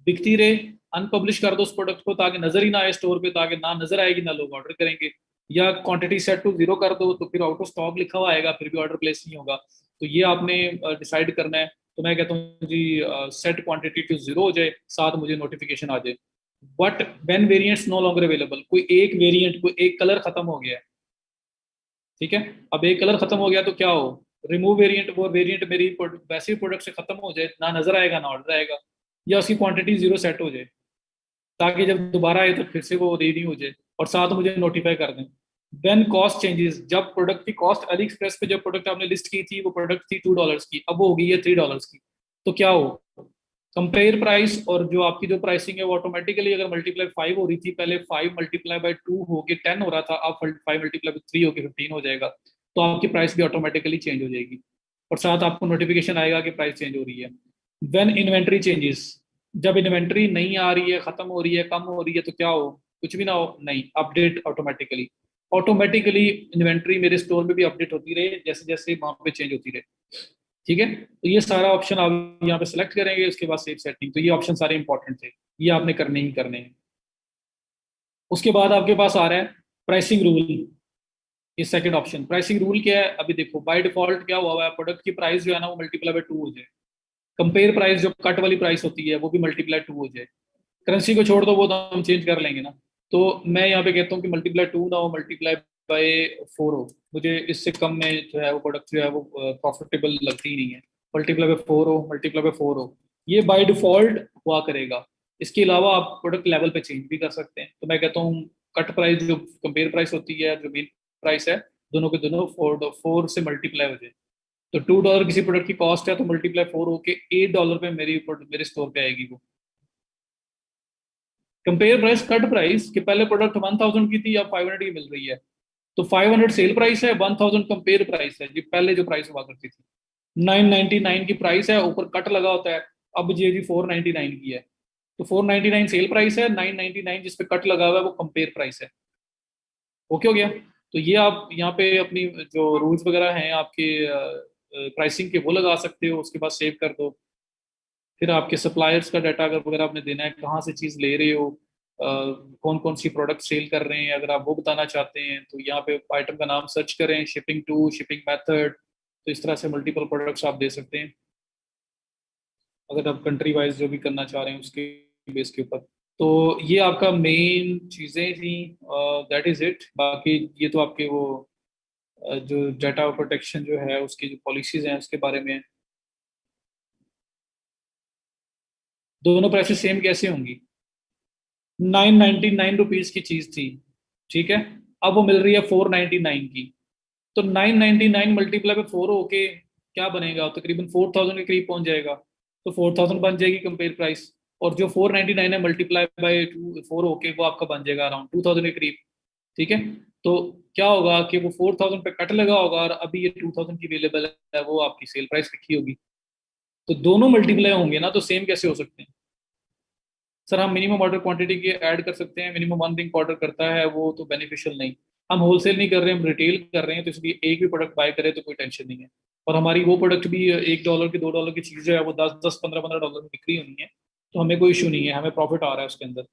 बिकती रहे, अनपब्लिश कर दो उस प्रोडक्ट को ताकि नजर ही ना आए स्टोर पे, ताकि ना नजर आएगी ना लोग ऑर्डर करेंगे। या क्वांटिटी सेट टू जीरो कर दो तो फिर आउट ऑफ स्टॉक लिखा हुआ आएगा, फिर भी ऑर्डर प्लेस नहीं होगा। तो ये आपने डिसाइड करना है। तो मैं कहता हूँ जी सेट क्वांटिटी टू जीरो हो जाए, साथ मुझे नोटिफिकेशन आ जाए। But when variants no longer available, कोई एक वेरिएंट, कोई एक कलर खत्म हो गया है, ठीक है, अब एक कलर खत्म हो गया तो क्या हो, रिमूव वेरिएंट, वो वेरिएंट मेरी वैसे ही प्रोडक्ट से खत्म हो जाए, ना नजर आएगा ना ऑर्डर आएगा, या उसकी क्वांटिटी जीरो सेट हो जाए, ताकि जब दोबारा आए तो फिर से वो रेडी हो जाए, और साथ मुझे नोटिफाई कर दें। देन कॉस्ट चेंजेस, जब प्रोडक्ट की कॉस्ट अली एक्सप्रेस पे जब प्रोडक्ट आपने लिस्ट की थी वो प्रोडक्ट थी $2 की, अब वो हो गई है $3 की, तो क्या हो, कंपेयर प्राइस और जो आपकी जो प्राइसिंग है वो ऑटोमेटिकली, अगर मल्टीप्लाई 5 हो रही थी पहले, 5 मल्टीप्लाई बाय 2 होके 10 हो रहा था, अब 5 मल्टीप्लाई बाय 3 होके 15 हो जाएगा। तो आपकी प्राइस भी ऑटोमेटिकली चेंज हो जाएगी, और साथ आपको नोटिफिकेशन आएगा कि प्राइस चेंज हो रही है। व्हेन इन्वेंट्री चेंजेस, जब इन्वेंट्री नहीं आ रही है, खत्म हो रही है, कम हो रही है, तो क्या हो, कुछ भी ना हो, नहीं, अपडेट ऑटोमेटिकली, ऑटोमेटिकली इन्वेंट्री मेरे स्टोर में भी अपडेट होती रहे जैसे जैसे वहां पे चेंज होती रहे। ठीक है, तो ये सारा ऑप्शन आप यहाँ पे सेलेक्ट करेंगे, उसके बाद सेव सेटिंग, तो ये ऑप्शन सारे इंपॉर्टेंट थे, ये आपने करने ही करने हैं। उसके बाद आपके पास आ रहा है प्राइसिंग रूल। ये सेकंड ऑप्शन, प्राइसिंग रूल क्या है, अभी देखो बाय डिफॉल्ट क्या हुआ है, प्रोडक्ट की प्राइस जो है ना वो मल्टीप्लाई बाय 2 हो जाए, कंपेयर प्राइस जो कट वाली प्राइस होती है वो भी मल्टीप्लाई 2 हो जाए। करेंसी को छोड़ दो, वो तो हम चेंज कर लेंगे ना। तो मैं यहाँ पे कहता हूँ कि मल्टीप्लाई 2 ना हो, मल्टीप्लाई बाय 4 हो, मुझे इससे कम में जो है वो प्रोडक्ट जो है वो प्रॉफिटेबल लगती ही नहीं है। मल्टीप्लाई बाय 4 हो, मल्टीप्लाई बाय 4 हो, ये बाय डिफॉल्ट हुआ करेगा। इसके अलावा आप प्रोडक्ट लेवल पे चेंज भी कर सकते हैं। तो मैं कहता हूँ कट प्राइस जो कंपेयर प्राइस होती है, जो मेन प्राइस है, दोनों के दोनों 4 से मल्टीप्लाई हो जाए। तो $2 किसी प्रोडक्ट की कॉस्ट है तो मल्टीप्लाई 4 होके $8 पे मेरे स्टोर पे आएगी वो। कंपेयर प्राइस कट प्राइस कि पहले प्रोडक्ट 1000 की थी, अब 500 की मिल रही है, तो 500 सेल प्राइस है, 1000 कंपेयर प्राइस है जी, पहले जो प्राइस हुआ करती थी। 999 की प्राइस है, ऊपर कट लगा होता है, अब जी 499 की है। तो 499 सेल प्राइस है, 999 जिसपे कट लगा हुआ है वो कंपेयर प्राइस है। ओके हो गया। तो ये आप यहाँ पे अपनी जो रूल्स वगैरह हैं आपके प्राइसिंग के वो लगा सकते हो, उसके बाद सेव कर दो। फिर आपके सप्लायर्स का डाटा अगर वगैरह आपने देना है, कहाँ से चीज़ ले रहे हो, कौन कौन सी प्रोडक्ट सेल कर रहे हैं, अगर आप वो बताना चाहते हैं तो यहाँ पे आइटम का नाम सर्च करें, शिपिंग टू, शिपिंग मेथड, तो इस तरह से मल्टीपल प्रोडक्ट्स आप दे सकते हैं, अगर आप कंट्री वाइज जो भी करना चाह रहे हैं उसके बेस के ऊपर। तो ये आपका मेन चीज़ें थी, दैट इज़ इट। बाकी ये तो आपके वो जो डाटा प्रोटेक्शन जो है उसकी जो पॉलिसीज हैं उसके बारे में है। दोनों प्राइसेस सेम कैसे होंगी, 999 रुपीज की चीज थी, ठीक है, अब वो मिल रही है 499 की, तो 999 मल्टीप्लाई पे 4 होके क्या बनेगा, तकरीबन 4000 के करीब पहुंच जाएगा। तो 4000 बन जाएगी कंपेयर प्राइस, और जो 499 है मल्टीप्लाई बाय 4 होके वो आपका बन जाएगा अराउंड 2000 के करीब। ठीक है, तो क्या होगा कि वो 4000 पे कट लगा होगा और अभी ये 2000 की अवेलेबल है, वो आपकी सेल प्राइस लिखी होगी। तो दोनों मल्टीप्लाई होंगे ना, तो सेम कैसे हो सकते हैं, सर हम मिनिमम ऑर्डर क्वांटिटी की ऐड कर सकते हैं, मिनिमम 1 दिन ऑर्डर करता है वो तो बेनिफिशियल नहीं। हम होलसेल नहीं कर रहे, हम रिटेल कर रहे हैं, तो इसलिए एक भी प्रोडक्ट बाय करे तो कोई टेंशन नहीं है। और हमारी वो प्रोडक्ट भी $1 की $2 की चीज़ जो है वो 10 10 15 15 डॉलर में बिक्री होनी है, तो हमें कोई इशू नहीं है, हमें प्रॉफिट आ रहा है उसके अंदर।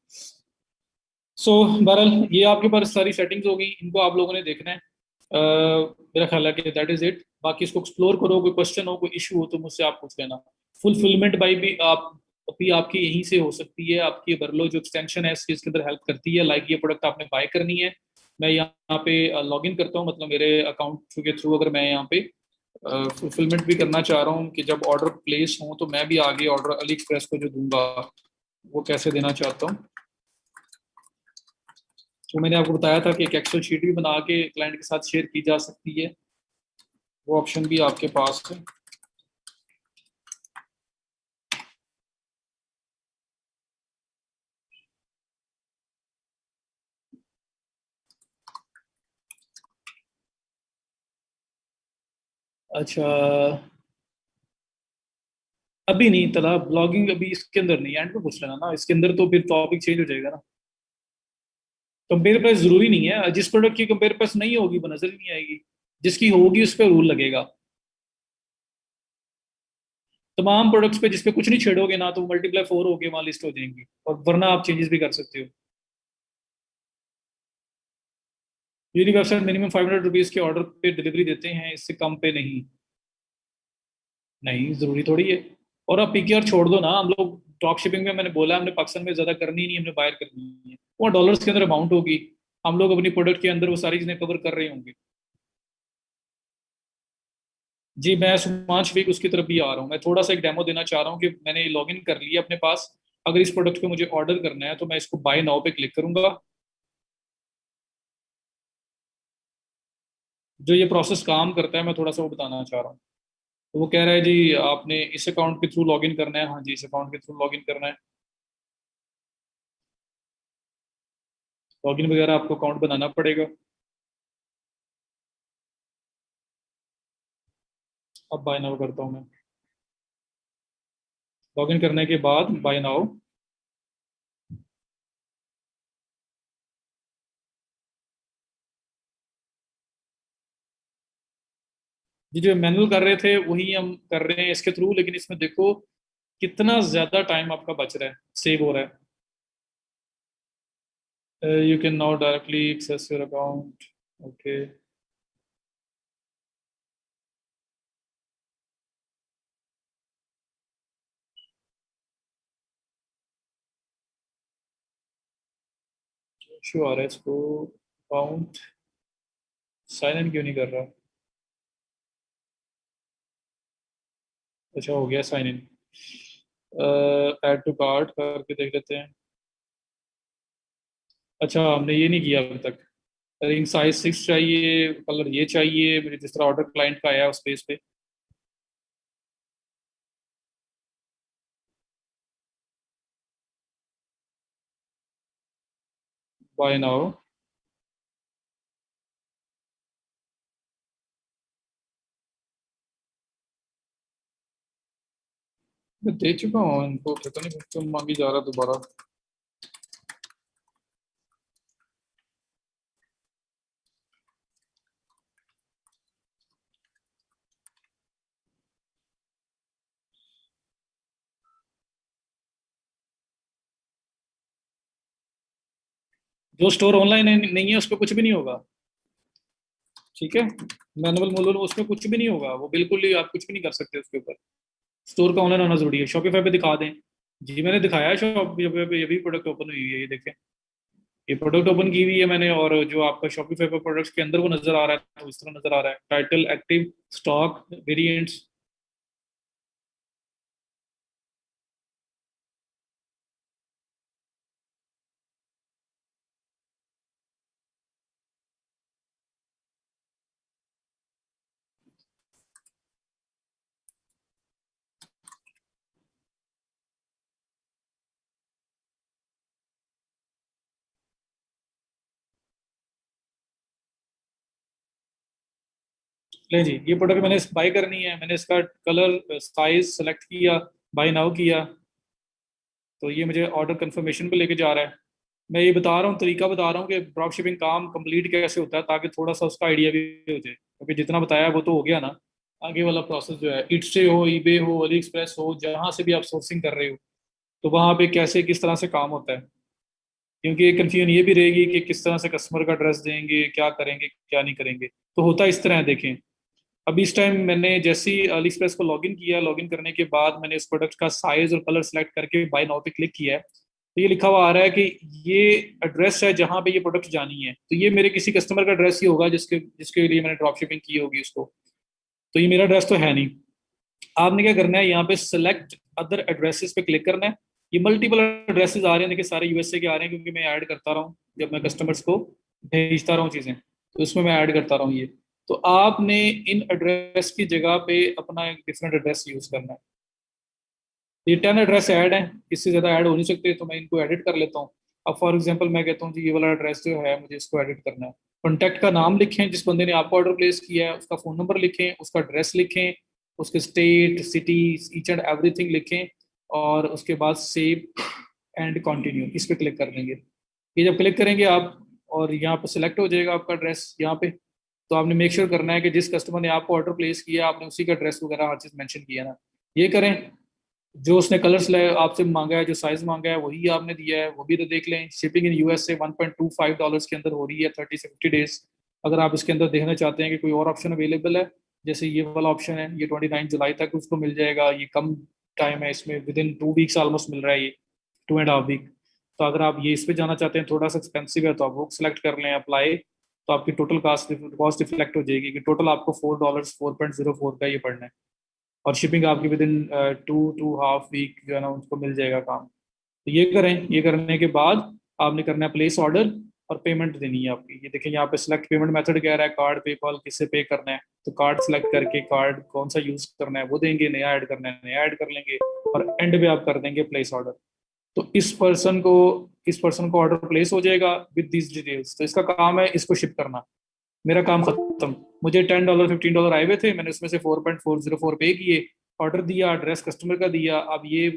सो बहरहाल ये आपके पास सारी सेटिंग्स हो गई, इनको आप लोगों ने देखना है। मेरा ख्याल है कि दैट इज इट। बाकी इसको एक्सप्लोर करो, कोई क्वेश्चन हो कोई इशू हो तो मुझसे आप पूछ लेना। फुलफिलमेंट बाई भी आप अभी आपकी यहीं से हो सकती है, आपकी बरलो जो एक्सटेंशन है इस चीज़ के अंदर हेल्प करती है। लाइक ये प्रोडक्ट आपने बाय करनी है, मैं यहाँ पे लॉग इन करता हूँ, मतलब मेरे अकाउंट के थ्रू अगर मैं यहाँ पे फुलफिलमेंट भी करना चाह रहा हूँ कि जब ऑर्डर प्लेस हो तो मैं भी आगे ऑर्डर अली एक्सप्रेस को जो दूंगा वो कैसे देना चाहता हूँ। तो मैंने आपको बताया था कि एक एक्सेल शीट भी बना के क्लाइंट के साथ शेयर की जा सकती है, वो ऑप्शन भी आपके पास है। अच्छा, अभी नहीं तला ब्लॉगिंग, अभी इसके अंदर नहीं, एंड पे पूछ लेना ना, इसके अंदर तो फिर टॉपिक चेंज हो जाएगा ना। कंपेयर प्राइस जरूरी नहीं है, जिस प्रोडक्ट की कंपेयर प्राइस नहीं होगी वो नजर ही नहीं आएगी, जिसकी होगी उस पर रूल लगेगा। तमाम प्रोडक्ट्स पे जिस पे कुछ नहीं छेड़ोगे ना तो मल्टीप्लाई 4 होके वहां लिस्ट हो जाएंगी, और वरना आप चेंजेस भी कर सकते हो। यूनिक वेबसाइट मिनिमम ₹500 के ऑर्डर पे डिलीवरी देते हैं, इससे कम पे नहीं। नहीं जरूरी थोड़ी है। और आप पीकेआर छोड़ दो ना, हम लोग ड्रॉप शिपिंग में मैंने बोला हमने पाकिस्तान में ज्यादा करनी नहीं, हमने बायर करनी है, वो डॉलर्स के अंदर अमाउंट होगी, हम लोग अपनी प्रोडक्ट के अंदर वो सारी चीजें कवर कर रहे होंगे। जी मैं सुमान शफीक उसकी तरफ भी आ रहा हूँ, मैं थोड़ा सा एक डेमो देना चाह रहा हूँ कि मैंने लॉग इन कर लिया अपने पास। अगर इस प्रोडक्ट पे मुझे ऑर्डर करना है तो मैं इसको बाय नाउ पे क्लिक करूंगा। जो ये प्रोसेस काम करता है मैं थोड़ा सा वो बताना चाह रहा हूँ। तो वो कह रहा है जी आपने इस अकाउंट के थ्रू लॉग इन करना है, हाँ जी इस अकाउंट के थ्रू लॉग इन करना है। लॉग इन वगैरह आपको अकाउंट बनाना पड़ेगा। अब बाय नाउ करता हूँ मैं। लॉग इन करने के बाद बाय नाउ। ये जो मैनुअल कर रहे थे वही हम कर रहे हैं इसके थ्रू, लेकिन इसमें देखो कितना ज्यादा टाइम आपका बच रहा है, सेव हो रहा है। You can now directly access your account. Okay. Issue आ रहा है इसको, अकाउंट साइन इन क्यों नहीं कर रहा। अच्छा हो गया sign in. Add to cart करके देख लेते हैं। अच्छा हमने ये नहीं किया अभी तक। रिंग साइज 6 चाहिए, कलर ये चाहिए मुझे जिस तरह ऑर्डर क्लाइंट का आया है उस पेज पे। Buy now. मैं दे चुका हूँ इनको, पता नहीं क्यों मांगी जा रहा दोबारा। जो स्टोर ऑनलाइन नहीं है उस पर कुछ भी नहीं होगा। ठीक है, मैनुअल मोलर उसमें कुछ भी नहीं होगा, वो बिल्कुल ही आप कुछ भी नहीं कर सकते उसके ऊपर। स्टोर का ऑनलाइन होना जरूरी है। शॉपिफाई पे दिखा दें। जी मैंने दिखाया है शॉपिफाई पे, ये भी प्रोडक्ट ओपन हुई है, ये देखें। ये प्रोडक्ट ओपन की हुई है मैंने, और जो आपका शॉपिफाई पे प्रोडक्ट्स के अंदर वो नजर आ रहा है, तो इस तरह नजर आ रहा है, टाइटल एक्टिव स्टॉक वेरिएंट्स। ले जी ये प्रोडक्ट मैंने बाय करनी है, मैंने इसका कलर साइज सेलेक्ट किया, बाय नाउ किया। तो ये मुझे ऑर्डर कंफर्मेशन पे लेके जा रहा है। मैं ये बता रहा हूँ, तरीका बता रहा हूँ कि ड्रॉप शिपिंग काम कंप्लीट कैसे होता है, ताकि थोड़ा सा उसका आइडिया भी हो जाए, क्योंकि जितना बताया वो तो हो गया ना। आगे वाला प्रोसेस जो है, इट्से हो, ईबे हो, अली एक्सप्रेस हो, जहाँ से भी आप सोर्सिंग कर रहे हो, तो वहाँ पे कैसे किस तरह से काम होता है। क्योंकि कंफ्यूजन ये भी रहेगी कि किस तरह से कस्टमर का एड्रेस देंगे, क्या करेंगे क्या नहीं करेंगे। तो होता इस तरह है, देखें। अभी इस टाइम मैंने जैसे ही अली एक्सप्रेस को लॉगिन किया, लॉगिन करने के बाद मैंने इस प्रोडक्ट का साइज और कलर सेलेक्ट करके बाय नाउ पे क्लिक किया है, तो ये लिखा हुआ आ रहा है कि ये एड्रेस है जहाँ पे ये प्रोडक्ट जानी है। तो ये मेरे किसी कस्टमर का एड्रेस ही होगा जिसके जिसके लिए मैंने ड्रॉप शिपिंग की होगी उसको। तो ये मेरा एड्रेस तो है नहीं। आपने क्या करना है, यहाँ पे सेलेक्ट अदर एड्रेसेस पे क्लिक करना है। ये मल्टीपल एड्रेसेस आ रहे हैं, देखिए सारे यूएसए के आ रहे हैं, क्योंकि मैं ऐड करता रहा हूँ जब मैं कस्टमर्स को भेजता रहा हूँ चीज़ें, तो इसमें मैं ऐड करता रहा हूँ ये। तो आपने इन एड्रेस की जगह पे अपना एक डिफरेंट एड्रेस यूज करना है। ये 10 एड्रेस ऐड है, इससे ज़्यादा ऐड हो नहीं सकते, तो मैं इनको एडिट कर लेता हूँ। अब फॉर एग्जांपल मैं कहता हूँ जी ये वाला एड्रेस जो है मुझे इसको एडिट करना है। कॉन्टैक्ट का नाम लिखें जिस बंदे ने आपको ऑर्डर प्लेस किया है, उसका फ़ोन नंबर लिखें, उसका एड्रेस लिखें, उसके state city each and everything लिखें, और उसके बाद सेव एंड कंटिन्यू इस पर क्लिक कर देंगे। ये जब क्लिक करेंगे आप, और यहाँ पर सिलेक्ट हो जाएगा आपका एड्रेस यहाँ पे। तो आपने मेक श्योर करना है कि जिस कस्टमर ने आपको ऑर्डर प्लेस किया आपने उसी का एड्रेस वगैरह हर चीज़ मेंशन किया ना। ये करें। जो उसने कलर्स आपसे मांगा है, जो साइज मांगा है वही आपने दिया है, वो भी तो देख लें। शिपिंग इन यूएस से $1.25 के अंदर हो रही है, 30 से 50 डेज। अगर आप इसके अंदर देखना चाहते हैं कि कोई और ऑप्शन अवेलेबल है, जैसे ये वाला ऑप्शन है, ये 29 जुलाई तक उसको मिल जाएगा। ये कम टाइम है, इसमें विद इन 2 वीक्स ऑलमोस्ट मिल रहा है, ये 2.5 वीक। तो अगर आप ये इस पे जाना चाहते हैं, थोड़ा सा एक्सपेंसिव है, तो आप वो सेलेक्ट कर लें, अप्लाई। तो आपकी टोटल कॉस्ट रिफ्लेक्ट हो जाएगी कि टोटल आपको $4 4.04 का ये पड़ना है। और शिपिंग आपकी विद इन 2 2.5 वीक जो है ना उसको मिल जाएगा काम। तो ये करें। ये करने के बाद आपने करना है प्लेस ऑर्डर, और पेमेंट देनी है आपकी। ये देखिए यहाँ पे सिलेक्ट पेमेंट मेथड कह रहा है, कार्ड, पेपाल, किससे पे करना है। तो कार्ड सेलेक्ट करके कार्ड कौन सा यूज करना है वो देंगे, नया ऐड करना है नया ऐड कर लेंगे, और एंड पे आप कर देंगे प्लेस ऑर्डर। तो इस पर्सन को ऑर्डर प्लेस हो जाएगा विद दिस डिटेल्स। तो इसका काम है इसको शिप करना। मेरा काम खत्म। मुझे $10 $15 आए हुए थे, मैंने उसमें से 4.404 पे किए, ऑर्डर दिया, एड्रेस कस्टमर का दिया। अब ये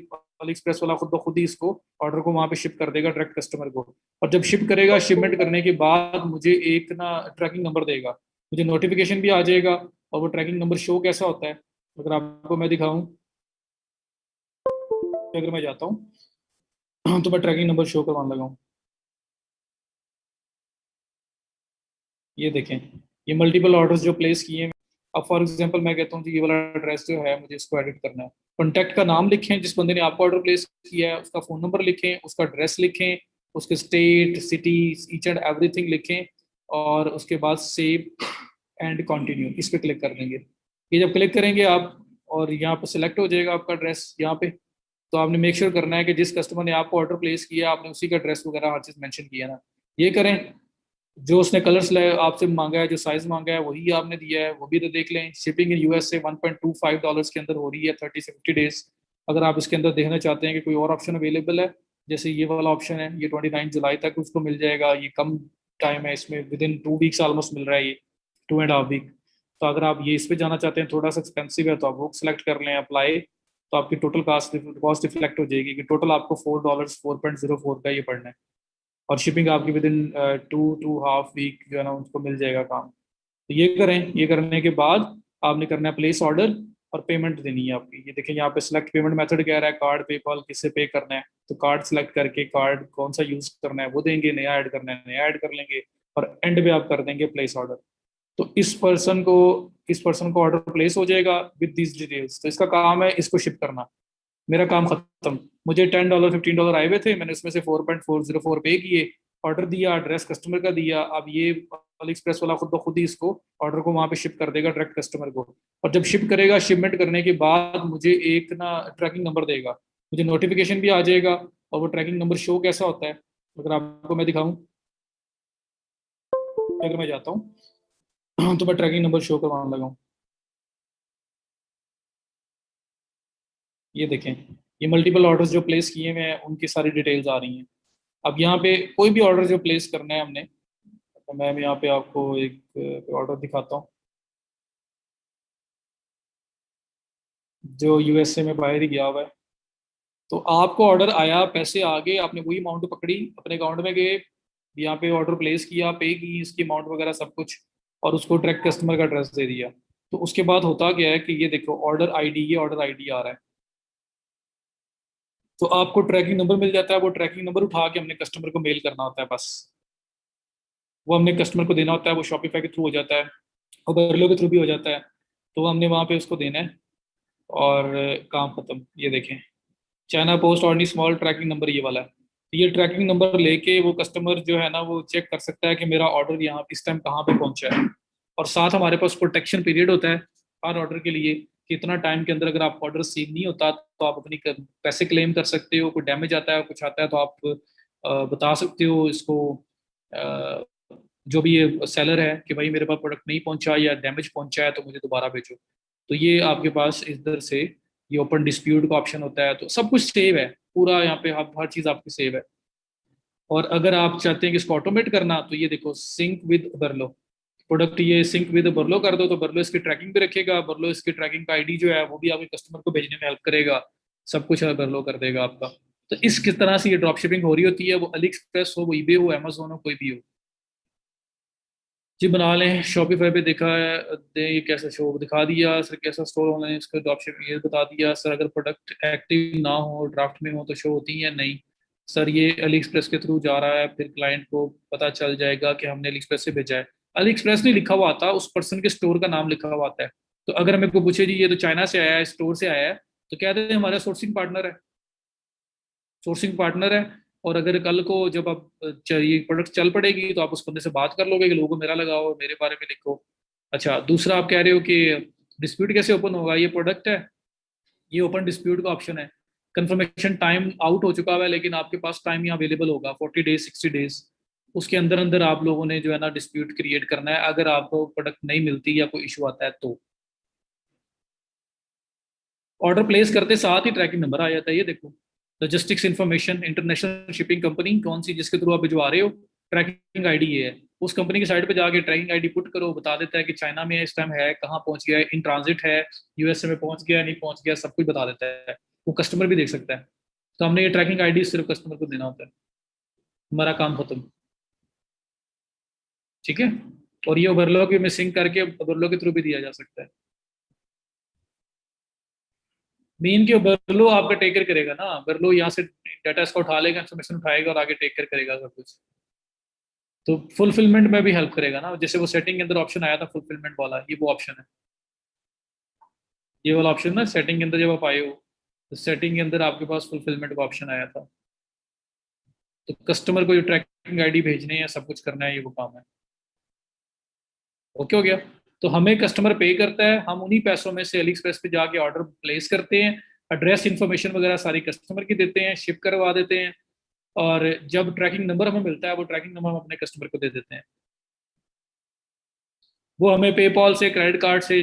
अली एक्सप्रेस वाला खुद ब खुद ही इसको ऑर्डर को वहां पे शिप कर देगा डायरेक्ट कस्टमर को। और जब शिप करेगा, शिपमेंट करने के बाद मुझे एक ना ट्रैकिंग नंबर देगा, मुझे नोटिफिकेशन भी आ जाएगा। और वो ट्रैकिंग नंबर शो कैसा होता है, अगर आपको मैं दिखाऊं, अगर मैं जाता हूँ तो मैं ट्रैकिंग नंबर शो करवाने लगा हूँ। ये देखें, ये मल्टीपल ऑर्डर्स जो प्लेस किए हैं। अब फॉर एग्जांपल मैं कहता हूँ जी ये वाला एड्रेस जो है मुझे इसको एडिट करना है। कॉन्टैक्ट का नाम लिखें जिस बंदे ने आपको ऑर्डर प्लेस किया है, उसका फ़ोन नंबर लिखें, उसका एड्रेस लिखें, उसके state city each and everything लिखें, और उसके बाद सेव एंड कंटिन्यू इस पर क्लिक कर देंगे। ये जब क्लिक करेंगे आप, और यहाँ पर सिलेक्ट हो जाएगा आपका एड्रेस यहाँ पे। तो आपने मेक श्योर करना है कि जिस कस्टमर ने आपको ऑर्डर प्लेस किया आपने उसी का एड्रेस वगैरह हर चीज़ मेंशन किया ना। ये करें। जो उसने कलर्स आपसे मांगा है, जो साइज मांगा है वही आपने दिया है, वो भी तो देख लें। शिपिंग इन यूएस से $1.25 के अंदर हो रही है, 30 से 50 डेज। अगर आप इसके अंदर देखना चाहते हैं कि कोई और ऑप्शन अवेलेबल है, जैसे ये वाला ऑप्शन है, ये 29 जुलाई तक उसको मिल जाएगा। ये कम टाइम है, इसमें विद इन 2 वीक्स ऑलमोस्ट मिल रहा है, ये 2.5 वीक। तो अगर आप ये इस पे जाना चाहते हैं, थोड़ा सा एक्सपेंसिव है, तो आप वो सेलेक्ट कर लें, अप्लाई। तो आपकी टोटल कॉस्ट रिफ्लेक्ट हो जाएगी कि टोटल आपको $4 4.04 का ये पड़ना है। और शिपिंग आपकी विद इन 2 2.5 वीक जो है ना उसको मिल जाएगा काम। तो ये करें। ये करने के बाद आपने करना है प्लेस ऑर्डर, और पेमेंट देनी है आपकी। ये देखिए यहाँ पे सिलेक्ट पेमेंट मेथड कह रहा है, कार्ड, पेपाल, किससे पे करना है। तो कार्ड सेलेक्ट करके कार्ड कौन सा यूज करना है वो देंगे, नया ऐड करना है नया ऐड कर लेंगे, और एंड पे आप कर देंगे प्लेस ऑर्डर। तो इस पर्सन को ऑर्डर प्लेस हो जाएगा विद दिस डिटेल्स। तो इसका काम है इसको शिप करना। मेरा काम खत्म। मुझे $10 $15 आए हुए थे, मैंने उसमें से 4.404 पे किए, ऑर्डर दिया, एड्रेस कस्टमर का दिया। अब ये अली एक्सप्रेस वाला खुद ब खुद ही इसको ऑर्डर को वहां पे शिप कर देगा डायरेक्ट कस्टमर को। और जब शिप करेगा, शिपमेंट करने के बाद मुझे एक ना ट्रैकिंग नंबर देगा, मुझे नोटिफिकेशन भी आ जाएगा। और वो ट्रैकिंग नंबर शो कैसा होता है, अगर आपको मैं दिखाऊं, अगर मैं जाता हूँ तो मैं ट्रैकिंग नंबर शो करवाने लगा हूँ। ये देखें, ये मल्टीपल ऑर्डर्स जो प्लेस किए हुए हैं उनकी सारी डिटेल्स आ रही हैं। अब यहाँ पे कोई भी ऑर्डर जो प्लेस करना है हमने, तो मैं यहाँ पे आपको एक ऑर्डर दिखाता हूँ जो यूएसए में बाहर ही गया हुआ है। तो आपको ऑर्डर आया, पैसे आ गए, आपने वही अमाउंट पकड़ी, अपने अकाउंट में गए, यहाँ पे ऑर्डर प्लेस किया, पे की इसकी अमाउंट वगैरह सब कुछ, और उसको ट्रैक कस्टमर का एड्रेस दे दिया। तो उसके बाद होता क्या है कि ये देखो ऑर्डर आईडी, ये ऑर्डर आईडी आ रहा है, तो आपको ट्रैकिंग नंबर मिल जाता है। वो ट्रैकिंग नंबर उठा के हमने कस्टमर को मेल करना होता है बस। वो हमने कस्टमर को देना होता है, वो शॉपिफाई के थ्रू हो जाता है और बर्लो के थ्रू भी हो जाता है। तो हमने वहाँ पे उसको देना है और काम खत्म। ये देखें, China post ordinary small tracking number ये वाला है। तो ये ट्रैकिंग नंबर लेके वो कस्टमर जो है ना वो चेक कर सकता है कि मेरा ऑर्डर यहाँ इस टाइम कहाँ पे पहुंचा है। और साथ हमारे पास प्रोटेक्शन पीरियड होता है हर ऑर्डर के लिए कि इतना टाइम के अंदर अगर आप ऑर्डर सीव नहीं होता तो आप अपनी पैसे क्लेम कर सकते हो। कोई डैमेज आता है, कुछ आता है, तो आप बता सकते हो इसको, अ, जो भी ये सेलर है कि भाई मेरे पास प्रोडक्ट नहीं पहुंचा या डैमेज पहुंचा है तो मुझे दोबारा भेजो। तो ये आपके पास इधर से ये ओपन डिस्प्यूट का ऑप्शन होता है। तो सब कुछ सेव है पूरा यहाँ पे, हर चीज़ आपकी सेव है। और अगर आप चाहते हैं कि इसको ऑटोमेट करना, तो ये देखो सिंक विद बर्लो प्रोडक्ट, ये सिंक विद बर्लो कर दो तो बर्लो इसकी ट्रैकिंग भी रखेगा। बर्लो इसकी ट्रैकिंग का आईडी जो है वो भी आपके कस्टमर को भेजने में हेल्प करेगा। सब कुछ बर्लो कर देगा आपका। तो इस किस तरह से ये ड्रॉप शिपिंग हो रही होती है, वो अली एक्सप्रेस हो, वो ईबे हो, अमेजोन हो, कोई भी हो। जी बना लें। शॉपिफाई पे देखा है, ये कैसा शो दिखा दिया सर, कैसा स्टोर ऑनलाइन इसका ड्रॉप शिपिंग ये बता दिया सर। अगर प्रोडक्ट एक्टिव ना हो, ड्राफ्ट में हो, तो शो होती है नहीं सर। ये अली एक्सप्रेस के थ्रू जा रहा है, फिर क्लाइंट को पता चल जाएगा कि हमने अली एक्सप्रेस से भेजा है। अली एक्सप्रेस नहीं लिखा हुआ आता, उस पर्सन के स्टोर का नाम लिखा हुआ आता है। तो अगर मेरे को पूछे जी ये तो चाइना से आया है, स्टोर से आया है, तो कहते हैं हमारा सोर्सिंग पार्टनर है, सोर्सिंग पार्टनर है। और अगर कल को जब आप ये प्रोडक्ट चल पड़ेगी तो आप उस बंदे से बात कर लोगे कि लोगो मेरा लगाओ, मेरे बारे में लिखो। अच्छा, दूसरा आप कह रहे हो कि डिस्प्यूट कैसे ओपन होगा, ये प्रोडक्ट है, ये ओपन डिस्प्यूट का ऑप्शन है। कंफर्मेशन टाइम आउट हो चुका हुआ है, लेकिन आपके पास टाइम यहाँ अवेलेबल होगा 40 डेज 60 डेज। उसके अंदर अंदर आप लोगों ने जो है ना डिस्प्यूट क्रिएट करना है अगर आपको प्रोडक्ट नहीं मिलती या कोई इशू आता है तो। ऑर्डर प्लेस करते साथ ही ट्रैकिंग नंबर आ जाता है, ये देखो। Logistics information, international shipping company कौन सी जिसके थ्रू आप भिजवा रहे हो, ट्रैकिंग आईडी ये है। उस कंपनी की साइट पे जाके ट्रैकिंग आईडी पुट करो, बता देता है कि चाइना में इस टाइम है, कहाँ पहुंच गया है, इन ट्रांजिट है, यूएसए में पहुंच गया नहीं पहुंच गया, सब कुछ बता देता है। वो कस्टमर भी देख सकता है। तो हमने ये ट्रैकिंग आईडी सिर्फ कस्टमर को देना होता है, हमारा काम खत्म। ठीक है। और ये ओवरलॉक भी में सिंक करके ओवरलॉक के थ्रू भी दिया जा सकता है। मेन के बर्लो आपका टेकर करेगा ना, बर्लो यहाँ से डाटा इसका उठा लेगा, इन्फॉर्मेशन उठाएगा और आगे टेकर करेगा सब कुछ। तो फुलफिलमेंट में भी हेल्प करेगा ना, जैसे वो सेटिंग के अंदर ऑप्शन आया था फुलफिलमेंट वाला, ये वो ऑप्शन है। ये वाला ऑप्शन ना सेटिंग के अंदर जब आप आए हो, तो सेटिंग के अंदर आपके पास फुलफिलमेंट का ऑप्शन आया था। तो कस्टमर को जो ट्रैकिंग आईडी भेजने हैं, सब कुछ करना है, ये वो काम है। ओके हो गया। तो हमें कस्टमर पे करता है, हम उन्हीं पैसों में से अली एक्सप्रेस पे जाके ऑर्डर प्लेस करते हैं, एड्रेस इन्फॉर्मेशन वगैरह सारी कस्टमर की देते हैं, शिप करवा देते हैं। और जब ट्रैकिंग नंबर हमें मिलता है, वो ट्रैकिंग नंबर हम अपने कस्टमर को दे देते हैं। वो हमें पेपॉल से, क्रेडिट कार्ड से,